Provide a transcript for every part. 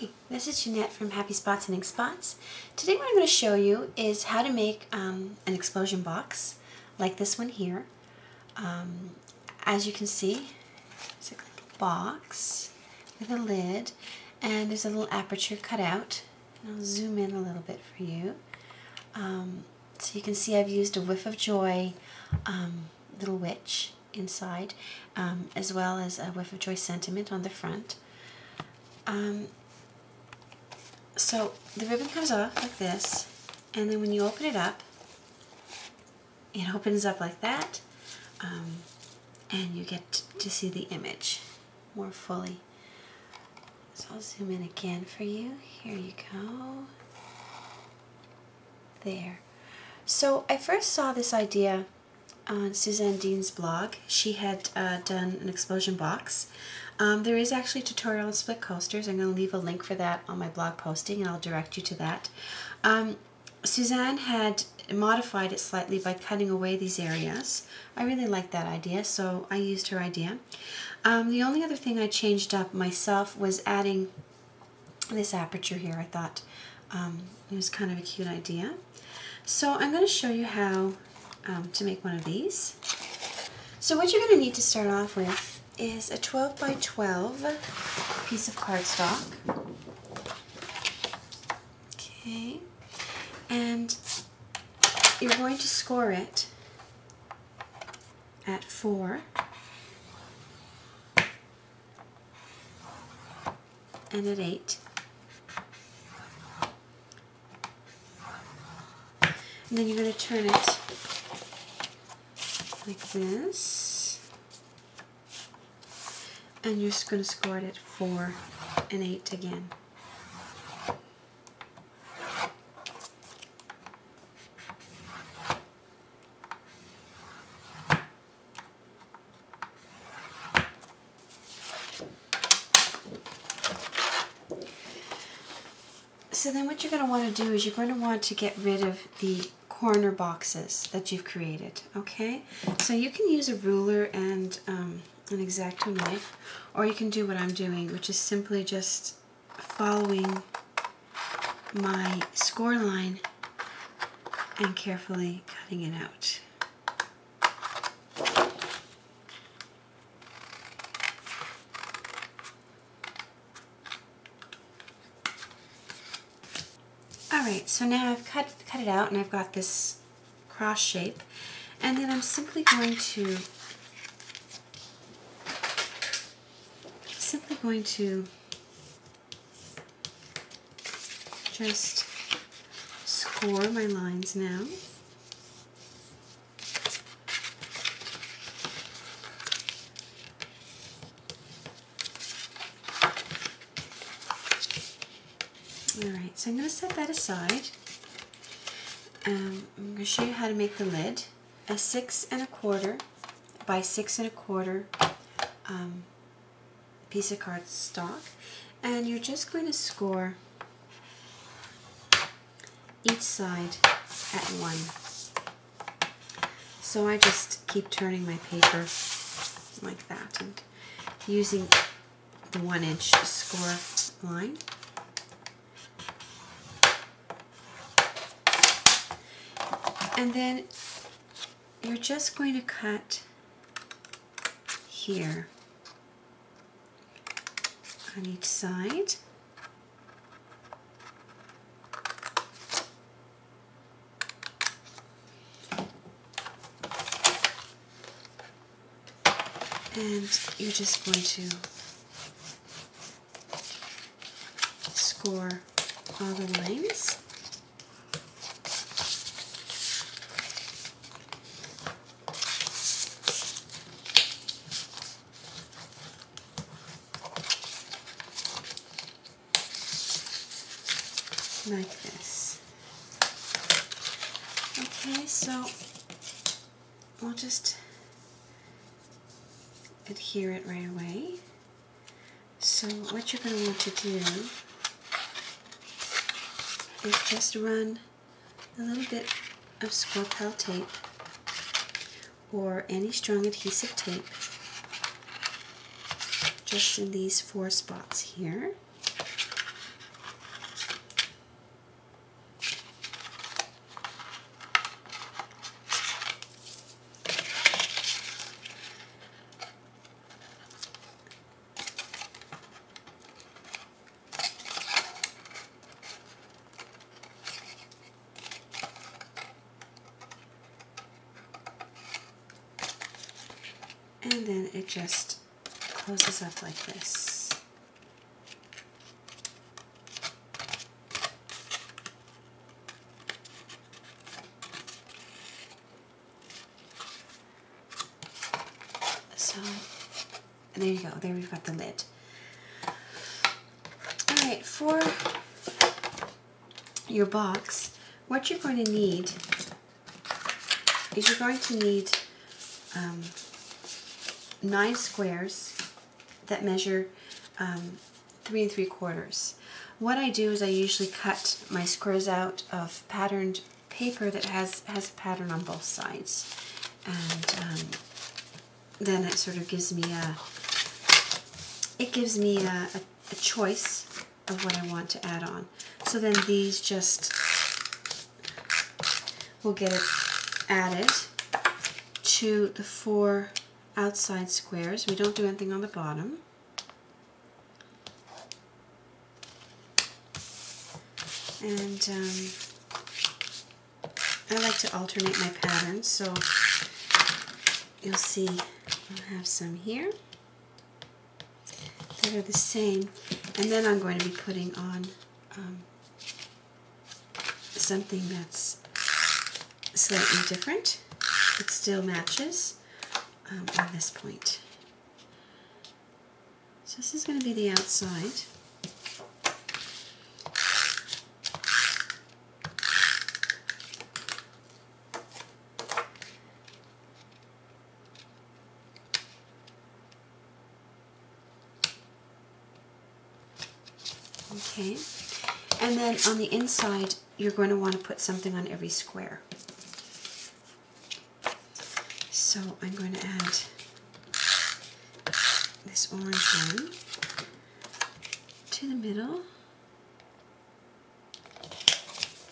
Hi, this is Jeanette from Happy Spots and Ink Spots. Today what I'm going to show you is how to make an explosion box like this one here. As you can see, it's a box with a lid and there's a little aperture cut out. And I'll zoom in a little bit for you. So you can see I've used a Whiff of Joy little witch inside, as well as a Whiff of Joy sentiment on the front. So the ribbon comes off like this, and then when you open it up, it opens up like that, and you get to see the image more fully. So I'll zoom in again for you. Here you go. There. So I first saw this idea on Suzanne Dean's blog. She had done an explosion box. There is actually a tutorial on split coasters. I'm going to leave a link for that on my blog posting and I'll direct you to that. Suzanne had modified it slightly by cutting away these areas. I really liked that idea, so I used her idea. The only other thing I changed up myself was adding this aperture here. I thought it was kind of a cute idea. So I'm going to show you how to make one of these. So what you're going to need to start off with is a 12 by 12 piece of cardstock. Okay, and you're going to score it at 4 and at 8. And then you're going to turn it like this, and you're just going to score it at 4 and 8 again. So then what you're going to want to do is you're going to want to get rid of the corner boxes that you've created, okay? So you can use a ruler and an X-Acto knife, or you can do what I'm doing, which is simply just following my score line and carefully cutting it out. Alright, so now I've cut it out and I've got this cross shape, and then I'm simply going to just score my lines now. Alright, so I'm going to set that aside. I'm going to show you how to make the lid. A 6 1/4 by 6 1/4 piece of cardstock, and you're just going to score each side at 1. So I just keep turning my paper like that and using the 1-inch score line. And then you're just going to cut here on each side. And you're just going to score all the lines. Like this. Okay, so we'll just adhere it right away. So what you're going to want to do is just run a little bit of score pal tape or any strong adhesive tape just in these 4 spots here. And then it just closes up like this. So there you go, there we've got the lid. Alright, for your box, what you're going to need is you're going to need 9 squares that measure 3 3/4. What I do is I usually cut my squares out of patterned paper that has a pattern on both sides, and then it sort of gives me a choice of what I want to add on. So then these just will get it added to the 4 outside squares. We don't do anything on the bottom. And I like to alternate my patterns, so you'll see I'll have some here that are the same, and then I'm going to be putting on something that's slightly different. It still matches on this point. So this is going to be the outside. Okay, and then on the inside you're going to want to put something on every square. So I'm going to add this orange one to the middle,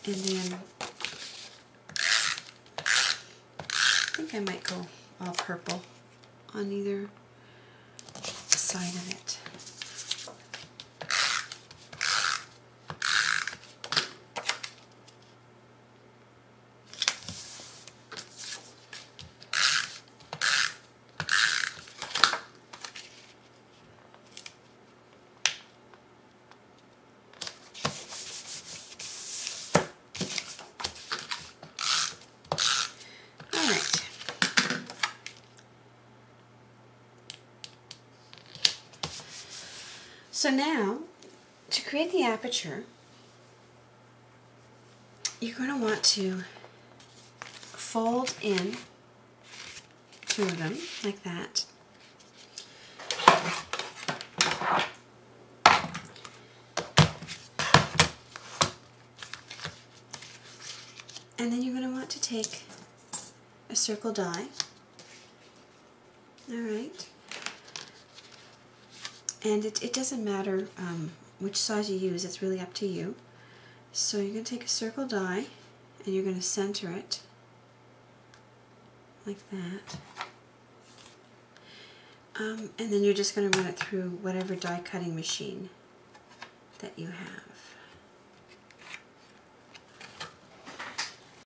and then I think I might go all purple on either side of it. So now, to create the aperture, you're going to want to fold in 2 of them, like that. And then you're going to want to take a circle die. Alright. And it doesn't matter which size you use, it's really up to you. So you're going to take a circle die and you're going to center it like that. And then you're just going to run it through whatever die cutting machine that you have.